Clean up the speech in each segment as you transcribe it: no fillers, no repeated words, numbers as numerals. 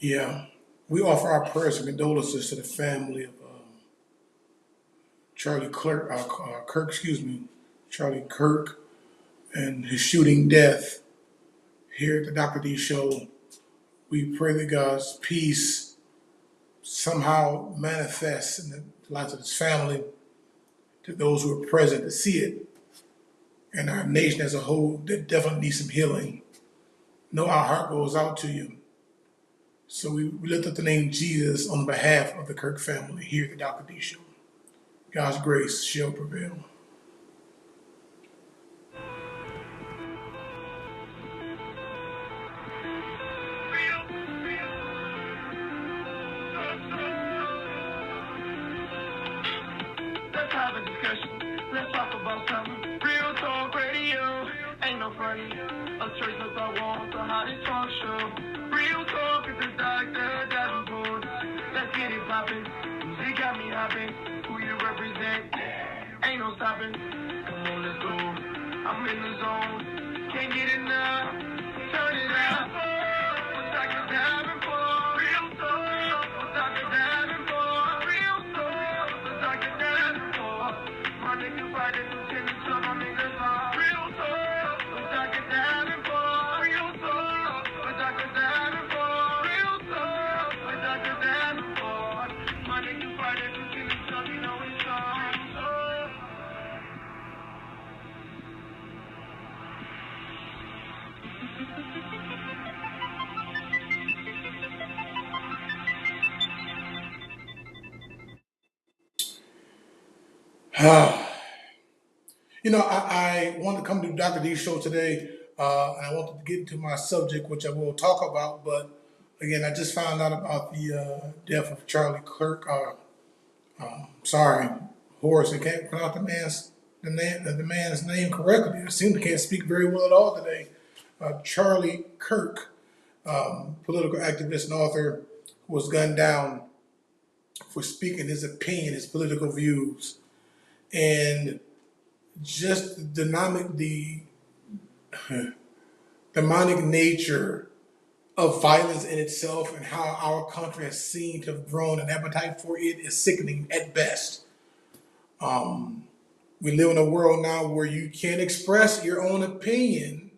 Yeah, we offer our prayers and condolences to the family of Charlie Clerk, Kirk, Charlie Kirk, and his shooting death. Here at the Dr. D Show, we pray that God's peace somehow manifests in the lives of his family, to those who are present to see it, and our nation as a whole that definitely needs some healing. Know our heart goes out to you. So we lift up the name Jesus on behalf of the Kirk family here at the Dr. D Show. God's grace shall prevail. Let's have a discussion. Let's talk about something. Real talk radio. Ain't no funny. A church no thought walls, a hottest talk show. Real talk is the Dr. Davenport. Let's get it poppin'. Music got me hopping. Who you represent? Ain't no stopping. Come on, let's go. I'm in the zone. Can't get enough. Turn it up. With Dr. Davenport. Real talk. With Dr. Davenport. Real talk. With Dr. Davenport. My niggas fighting to send it to my niggas on. Real talk. With Dr. Davenport. Real talk. With Dr. Davenport. Real talk. With Dr. Davenport. My niggas fighting to send it to me, know it's on. I want to come to Dr. D's show today, and I want to get into my subject, which I will talk about. But again, I just found out about the death of Charlie Clerk. Sorry, Horace, I can't pronounce the man's name correctly. I seem to can't speak very well at all today. Charlie Kirk, political activist and author, who was gunned down for speaking his opinion, his political views, and just the demonic nature of violence in itself and how our country has seemed to have grown an appetite for it is sickening at best. We live in a world now where you can't express your own opinion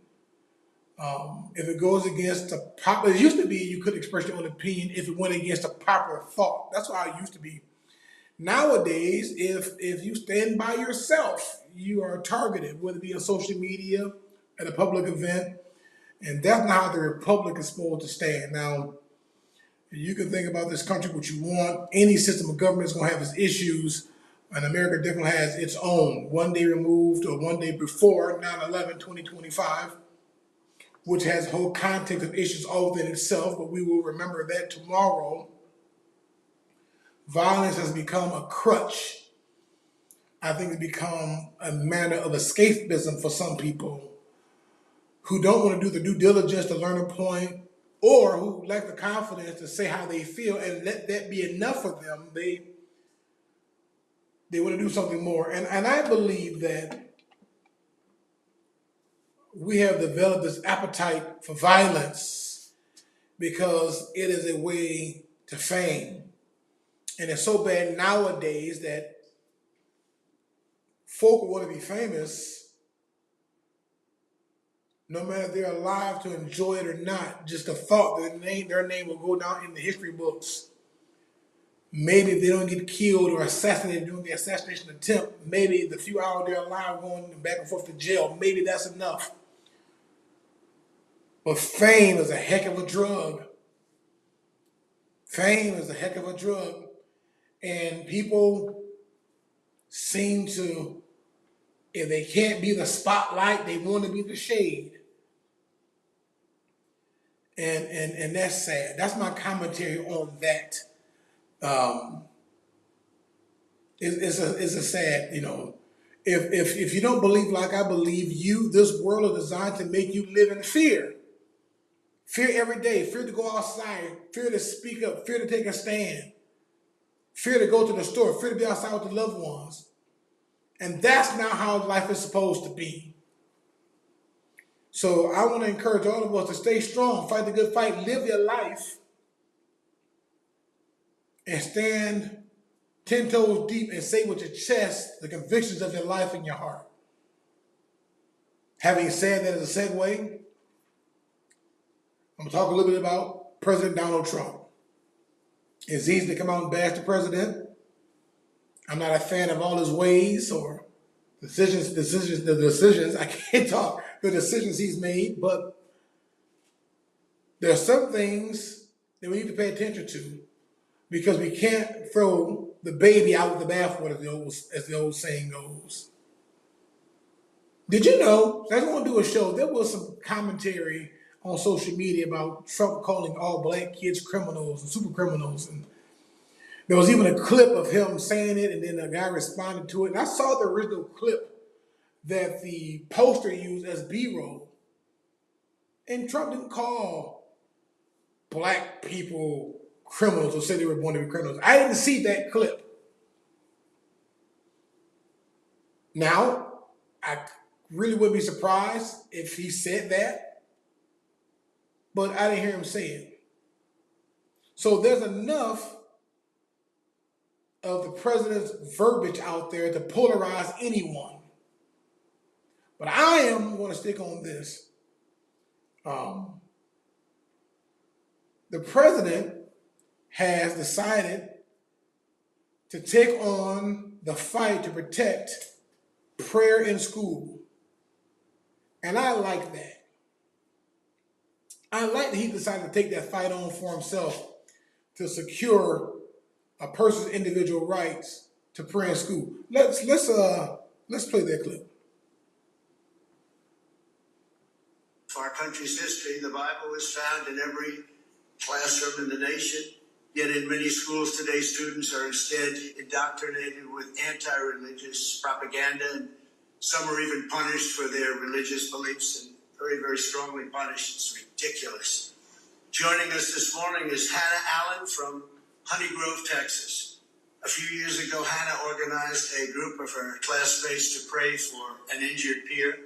if it goes against the popular. It used to be you could express your own opinion if it went against a popular thought. That's how it used to be. Nowadays, if you stand by yourself, you are targeted, whether it be on social media, at a public event, and that's not how the republic is supposed to stand. Now, you can think about this country what you want. Any system of government is going to have its issues, and America definitely has its own. One day removed or one day before 9/11, 2025, which has whole context of issues all within itself, but we will remember that tomorrow. Violence has become a crutch. I think it's become a manner of escapism for some people who don't want to do the due diligence to learn a point, or who lack the confidence to say how they feel and let that be enough for them. They want to do something more. And I believe that we have developed this appetite for violence because it is a way to fame. And it's so bad nowadays that folk want to be famous no matter if they're alive to enjoy it or not. Just the thought that their name will go down in the history books. Maybe if they don't get killed or assassinated during the assassination attempt, maybe the few hours they're alive going back and forth to jail, maybe that's enough. But fame is a heck of a drug. Fame is a heck of a drug. And people seem to, if they can't be the spotlight, they want to be the shade. And that's sad. That's my commentary on that. It's a sad, if you don't believe like I believe, this world is designed to make you live in fear. Fear every day, fear to go outside, fear to speak up, fear to take a stand, fear to go to the store, fear to be outside with the loved ones. And that's not how life is supposed to be. So I want to encourage all of us to stay strong, fight the good fight, live your life, and stand 10 toes deep and say with your chest the convictions of your life and your heart. Having said that as a segue, I'm going to talk a little bit about President Donald Trump. It's easy to come out and bash the president. I'm not a fan of all his ways or the decisions, I can't talk, the decisions he's made, but there are some things that we need to pay attention to because we can't throw the baby out with the bathwater, as the old saying goes. Did you know, I just want to do a show, there was some commentary on social media about Trump calling all black kids criminals and super criminals, and there was even a clip of him saying it, and then a guy responded to it. And I saw the original clip that the poster used as B-roll. And Trump didn't call black people criminals or say they were born to be criminals. I didn't see that clip. Now, I really wouldn't be surprised if he said that, but I didn't hear him say it. So there's enough of the president's verbiage out there to polarize anyone. But I am going to stick on this. The president has decided to take on the fight to protect prayer in school. And I like that. I like that he decided to take that fight on for himself to secure a person's individual rights to pray in school. Let's play that clip. For our country's history, the Bible is found in every classroom in the nation. Yet in many schools today, students are instead indoctrinated with anti-religious propaganda, and some are even punished for their religious beliefs, and very, very strongly punished. It's ridiculous. Joining us this morning is Hannah Allen from Honey Grove, Texas. A few years ago, Hannah organized a group of her classmates to pray for an injured peer.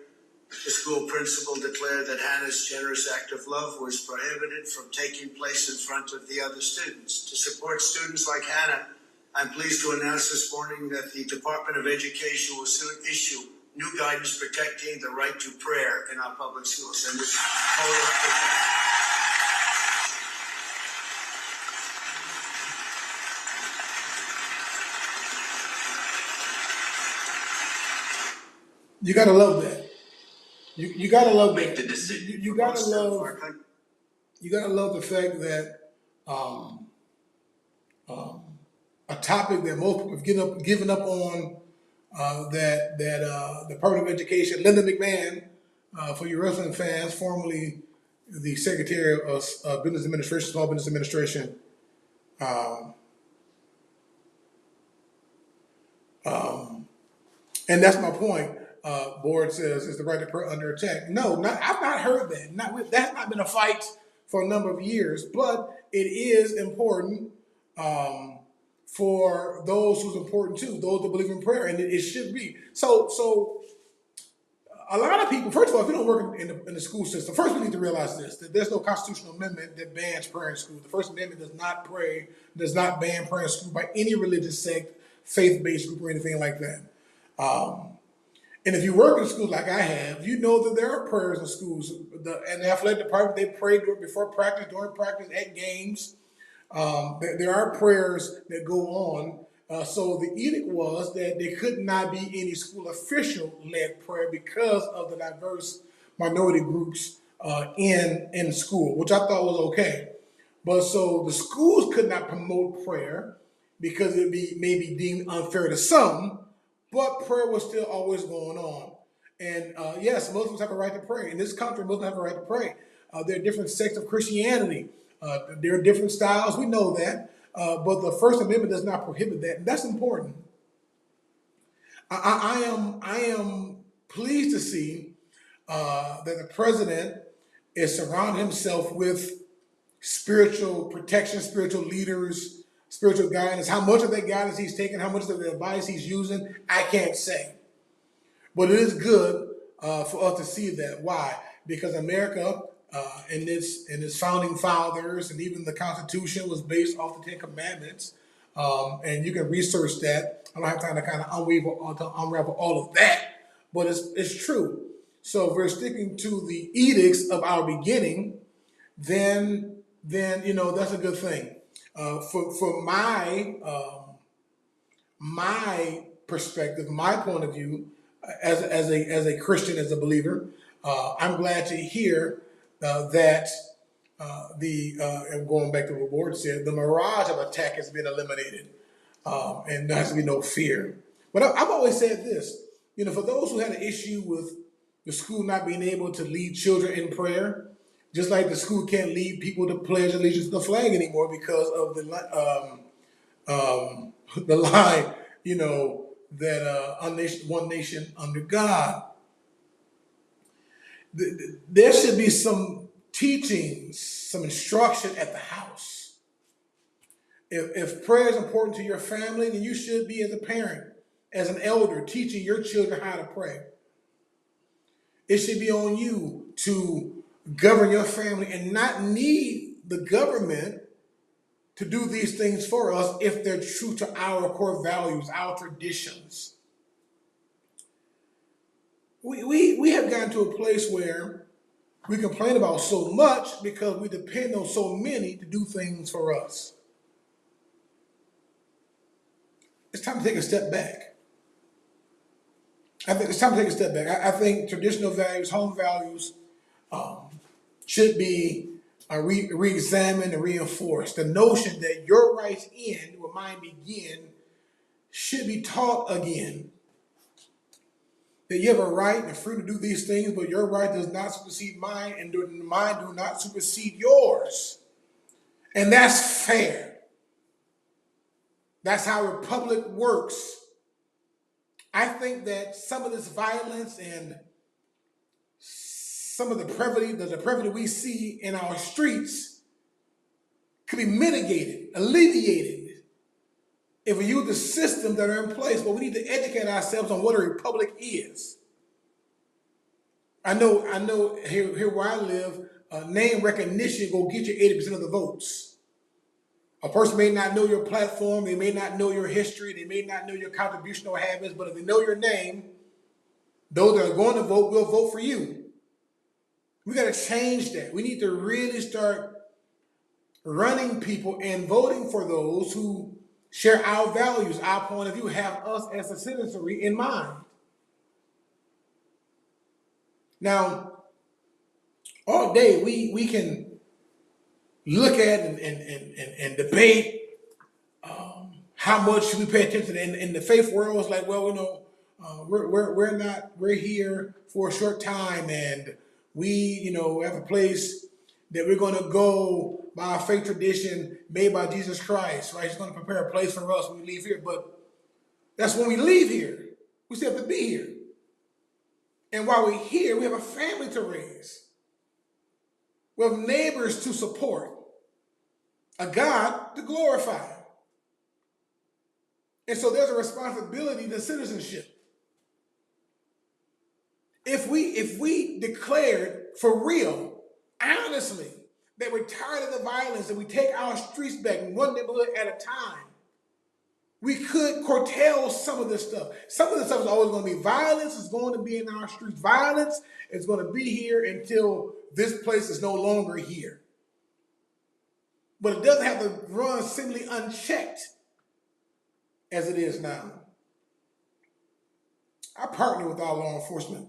The school principal declared that Hannah's generous act of love was prohibited from taking place in front of the other students. To support students like Hannah, I'm pleased to announce this morning that the Department of Education will soon issue new guidance protecting the right to prayer in our public schools. And this You gotta love that. You gotta love make that. the decision. You gotta love. You gotta love the fact that a topic that most people have given up on. That the Department of Education, Linda McMahon, for your wrestling fans, formerly the Secretary of Business Administration, Small Business Administration. And that's my point. Board says is the right to pray under attack. No, I've not heard that. That's not been a fight for a number of years, but it is important for those who's important too, those that believe in prayer, and it should be. So a lot of people, first of all, if you don't work in the school system, first we need to realize this, that there's no constitutional amendment that bans prayer in school. The First Amendment does not ban prayer in school by any religious sect, faith-based group, or anything like that. And if you work in schools like I have, you know that there are prayers in schools. In the athletic department, they pray before practice, during practice, at games. There are prayers that go on. So the edict was that there could not be any school official-led prayer because of the diverse minority groups in school, which I thought was okay. But so the schools could not promote prayer because it may be deemed unfair to some, but prayer was still always going on. And yes, Muslims have a right to pray. In this country, Muslims have a right to pray. There are different sects of Christianity. There are different styles. We know that. But the First Amendment does not prohibit that. And that's important. I am pleased to see that the president is surrounding himself with spiritual protection, spiritual leaders, spiritual guidance. How much of that guidance he's taking, how much of the advice he's using, I can't say. But it is good for us to see that. Why? Because America and its founding fathers and even the Constitution was based off the Ten Commandments. and you can research that. I don't have time to kind of unravel all of that, but it's true. So if we're sticking to the edicts of our beginning, then that's a good thing. For my perspective, my point of view, as a Christian, as a believer, I'm glad to hear that and going back to what Ward said, the mirage of attack has been eliminated, and there has to be no fear. But I've always said this, for those who had an issue with the school not being able to lead children in prayer, just like the school can't lead people to pledge allegiance to the flag anymore because of the line, that one nation under God. There should be some teachings, some instruction at the house. If prayer is important to your family, then you should be, as a parent, as an elder, teaching your children how to pray. It should be on you to govern your family and not need the government to do these things for us if they're true to our core values, our traditions. We have gotten to a place where we complain about so much because we depend on so many to do things for us. It's time to take a step back. I think it's time to take a step back. I think traditional values, home values, should be re-examined and reinforced. The notion that your rights end where mine begin should be taught again. That you have a right and free to do these things, but your right does not supersede mine, and mine do not supersede yours. And that's fair. That's how a republic works. I think that some of this violence and some of the depravity we see in our streets could be mitigated, alleviated, if we use the systems that are in place. But we need to educate ourselves on what a republic is. I know here where I live, name recognition will get you 80% of the votes. A person may not know your platform, they may not know your history, they may not know your contributional habits, but if they know your name, those that are going to vote will vote for you. We got to change that. We need to really start running people and voting for those who share our values, our point of view, have us as a citizenry in mind. Now, all day we can look at and debate how much should we pay attention. In the faith world, it's like, well, we're here for a short time, and we have a place that we're going to go by our faith tradition made by Jesus Christ, right? He's going to prepare a place for us when we leave here. But that's when we leave here. We still have to be here. And while we're here, we have a family to raise. We have neighbors to support. A God to glorify. And so there's a responsibility to citizenship. If we declared for real, honestly, that we're tired of the violence and we take our streets back one neighborhood at a time, we could curtail some of this stuff. Some of this stuff is always going to be violence. Is going to be in our streets. Violence is going to be here until this place is no longer here. But it doesn't have to run simply unchecked as it is now. I partner with our law enforcement.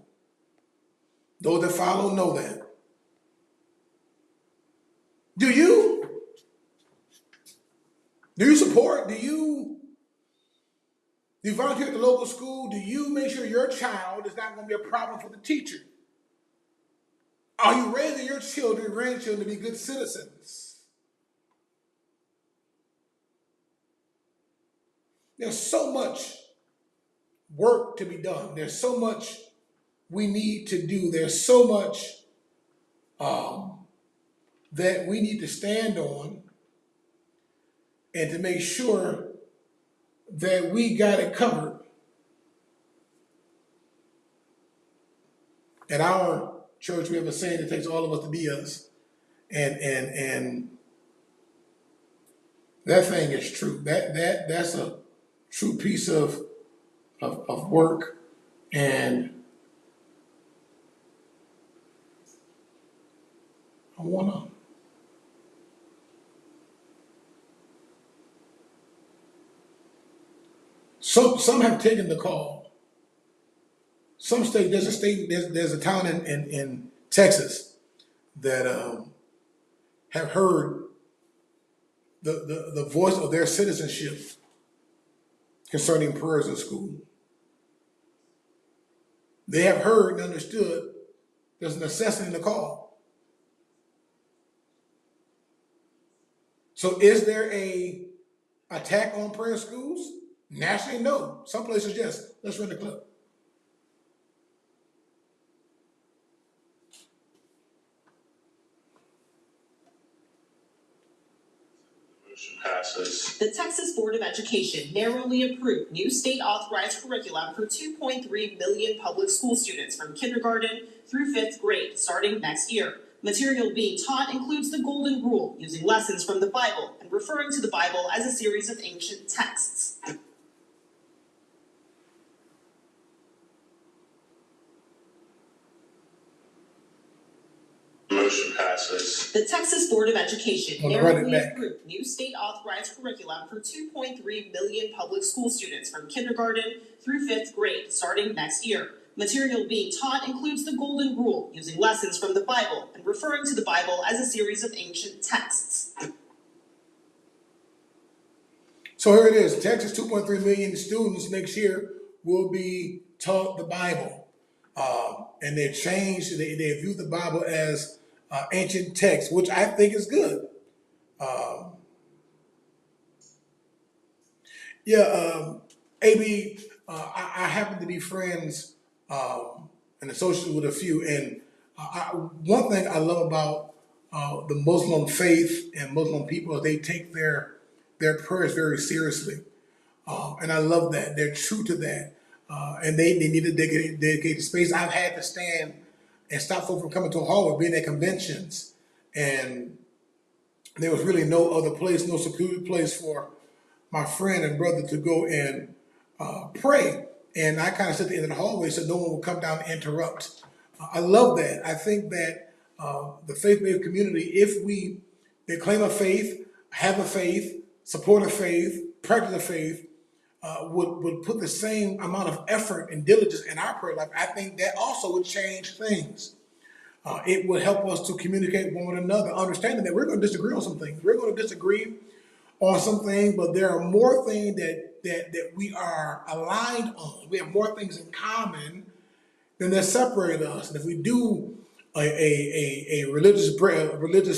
Those that follow know that. Do you? Do you support? Do you volunteer at the local school? Do you make sure your child is not going to be a problem for the teacher? Are you raising your children, grandchildren to be good citizens? There's so much work to be done. There's so much we need to do. There's so much that we need to stand on and to make sure that we got it covered. At our church, we have a saying that takes all of us to be us. And That thing is true. That's a true piece of work. And I wanna some have taken the call. Some state there's a town in Texas that have heard the voice of their citizenship concerning prayers in school. They have heard and understood there's a necessity in the call. So is there a attack on prayer schools? Nationally, no. Some places, yes. Let's run the clip. Motion passes. The Texas Board of Education narrowly approved new state-authorized curriculum for 2.3 million public school students from kindergarten through 5th grade, starting next year. Material being taught includes the Golden Rule, using lessons from the Bible and referring to the Bible as a series of ancient texts. Motion passes. The Texas Board of Education narrowly approved new state-authorized curriculum for 2.3 million public school students from kindergarten through 5th grade, starting next year. Material being taught includes the Golden Rule, using lessons from the Bible and referring to the Bible as a series of ancient texts. So here it is. Texas, 2.3 million students next year will be taught the Bible. And they've changed, they view the Bible as ancient text, which I think is good. AB, I happen to be friends and associated with a few. And one thing I love about the Muslim faith and Muslim people is they take their prayers very seriously. And I love that. They're true to that. And they need a dedicated space. I've had to stand and stop folks from coming to a hall, being at conventions. And there was really no other place, no secluded place for my friend and brother to go and pray. And I kind of sit at the end of the hallway so no one will come down and interrupt. I love that. I think that the faith-based community, if we claim a faith, have a faith, support a faith, practice a faith, would put the same amount of effort and diligence in our prayer life, I think that also would change things. It would help us to communicate one with another, understanding that we're going to disagree on some things. We're going to disagree on some things, but there are more things that we are aligned on. We have more things in common than that separate us. And if we do a religious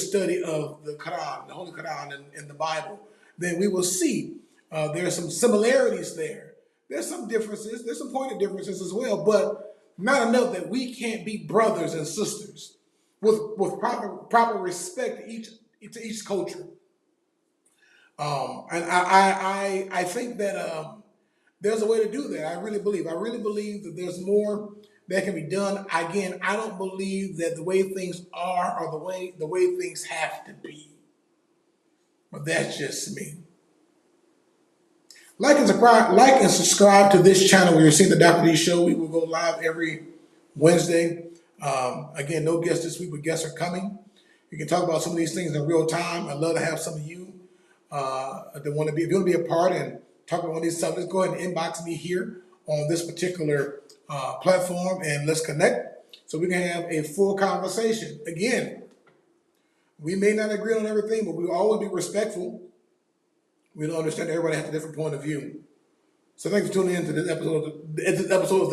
study of the Quran, the Holy Quran and the Bible, then we will see there are some similarities there. There's some differences. There's some pointed differences as well, but not enough that we can't be brothers and sisters with proper respect to each culture. And I think that there's a way to do that. I really believe that there's more that can be done. Again, I don't believe that the way things are the way things have to be. But that's just me. Like and subscribe to this channel where you're seeing the Dr. D Show. We will go live every Wednesday. Again, no guests this week, but guests are coming. You can talk about some of these things in real time. I'd love to have some of you that want to be, if you want to be a part and talk about one of these subjects, go ahead and inbox me here on this particular platform and let's connect so we can have a full conversation. Again, we may not agree on everything, but we will always be respectful. We don't understand that everybody has a different point of view. So thanks for tuning in to this episode of